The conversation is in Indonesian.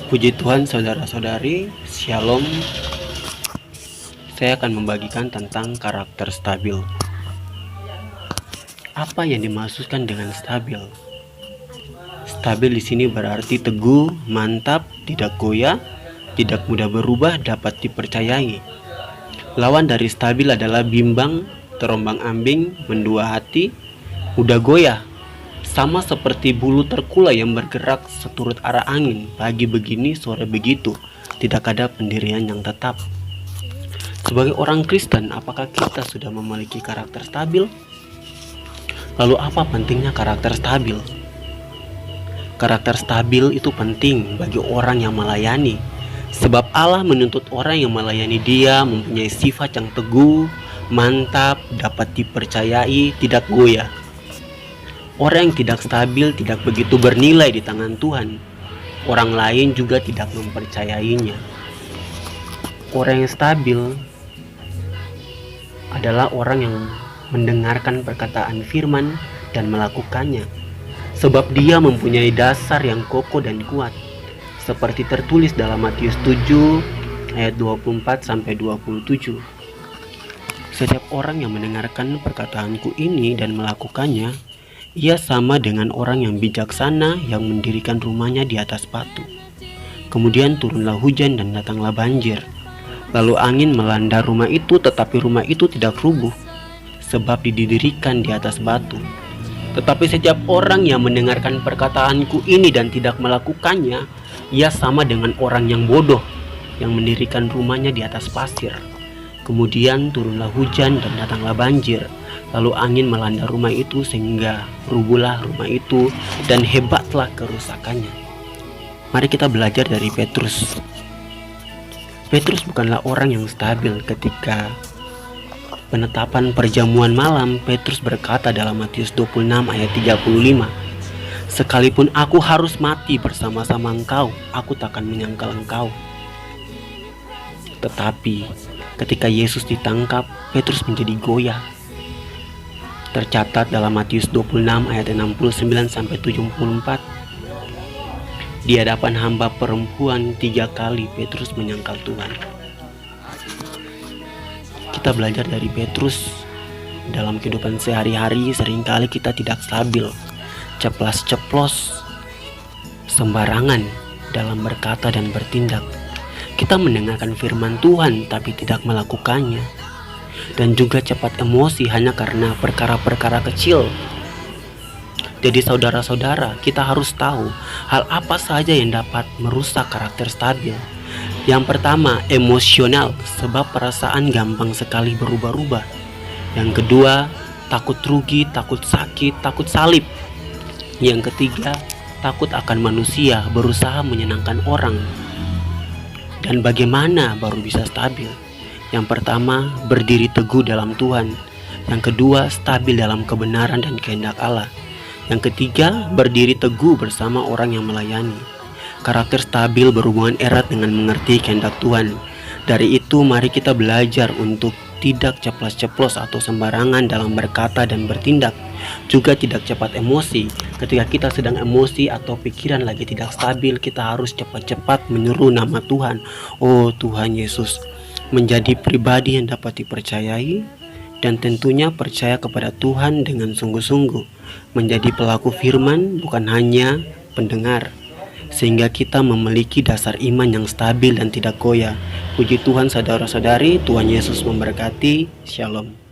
Puji Tuhan saudara-saudari, Shalom. Saya akan membagikan tentang karakter stabil. Apa yang dimaksudkan dengan stabil? Stabil di sini berarti teguh, mantap, tidak goyah, tidak mudah berubah, dapat dipercayai. Lawan dari stabil adalah bimbang, terombang-ambing, mendua hati, mudah goyah. Sama seperti bulu terkulai yang bergerak seturut arah angin, pagi begini, sore begitu, tidak ada pendirian yang tetap. Sebagai orang Kristen, apakah kita sudah memiliki karakter stabil? Lalu apa pentingnya karakter stabil? Karakter stabil itu penting bagi orang yang melayani, sebab Allah menuntut orang yang melayani Dia mempunyai sifat yang teguh, mantap, dapat dipercayai, tidak goyah. Orang yang tidak stabil tidak begitu bernilai di tangan Tuhan. Orang lain juga tidak mempercayainya. Orang yang stabil adalah orang yang mendengarkan perkataan firman dan melakukannya, sebab dia mempunyai dasar yang kokoh dan kuat, seperti tertulis dalam Matius 7 ayat 24-27. Setiap orang yang mendengarkan perkataanku ini dan melakukannya, ia sama dengan orang yang bijaksana yang mendirikan rumahnya di atas batu. Kemudian turunlah hujan dan datanglah banjir. Lalu angin melanda rumah itu, tetapi rumah itu tidak rubuh, sebab didirikan di atas batu. Tetapi setiap orang yang mendengarkan perkataanku ini dan tidak melakukannya, ia sama dengan orang yang bodoh yang mendirikan rumahnya di atas pasir. Kemudian turunlah hujan dan datanglah banjir. Lalu angin melanda rumah itu sehingga rubuhlah rumah itu dan hebatlah kerusakannya. Mari kita belajar dari Petrus. Petrus bukanlah orang yang stabil. Ketika penetapan perjamuan malam, Petrus berkata dalam Matius 26 ayat 35, "Sekalipun aku harus mati bersama-sama engkau, aku takkan menyangkal engkau." Tetapi ketika Yesus ditangkap, Petrus menjadi goyah. Tercatat dalam Matius 26 ayat 69-74, di hadapan hamba perempuan 3 kali Petrus menyangkal Tuhan. Kita belajar dari Petrus. Dalam kehidupan sehari-hari seringkali kita tidak stabil, ceplas-ceplos, sembarangan dalam berkata dan bertindak. Kita mendengarkan firman Tuhan tapi tidak melakukannya, dan juga cepat emosi hanya karena perkara-perkara kecil. Jadi saudara-saudara, kita harus tahu hal apa saja yang dapat merusak karakter stabil. Yang pertama, emosional, sebab perasaan gampang sekali berubah-ubah. Yang kedua, takut rugi, takut sakit, takut salib. Yang ketiga, takut akan manusia, berusaha menyenangkan orang. Dan bagaimana baru bisa stabil? Yang pertama, berdiri teguh dalam Tuhan. Yang kedua, stabil dalam kebenaran dan kehendak Allah. Yang ketiga, berdiri teguh bersama orang yang melayani. Karakter stabil berhubungan erat dengan mengerti kehendak Tuhan. Dari itu, mari kita belajar untuk tidak ceplas-ceplos atau sembarangan dalam berkata dan bertindak. Juga tidak cepat emosi. Ketika kita sedang emosi atau pikiran lagi tidak stabil, kita harus cepat-cepat menyeru nama Tuhan. Oh Tuhan Yesus, menjadi pribadi yang dapat dipercayai, dan tentunya percaya kepada Tuhan dengan sungguh-sungguh, menjadi pelaku firman bukan hanya pendengar, sehingga kita memiliki dasar iman yang stabil dan tidak goyah. Puji Tuhan saudara-saudari, Tuhan Yesus memberkati. Shalom.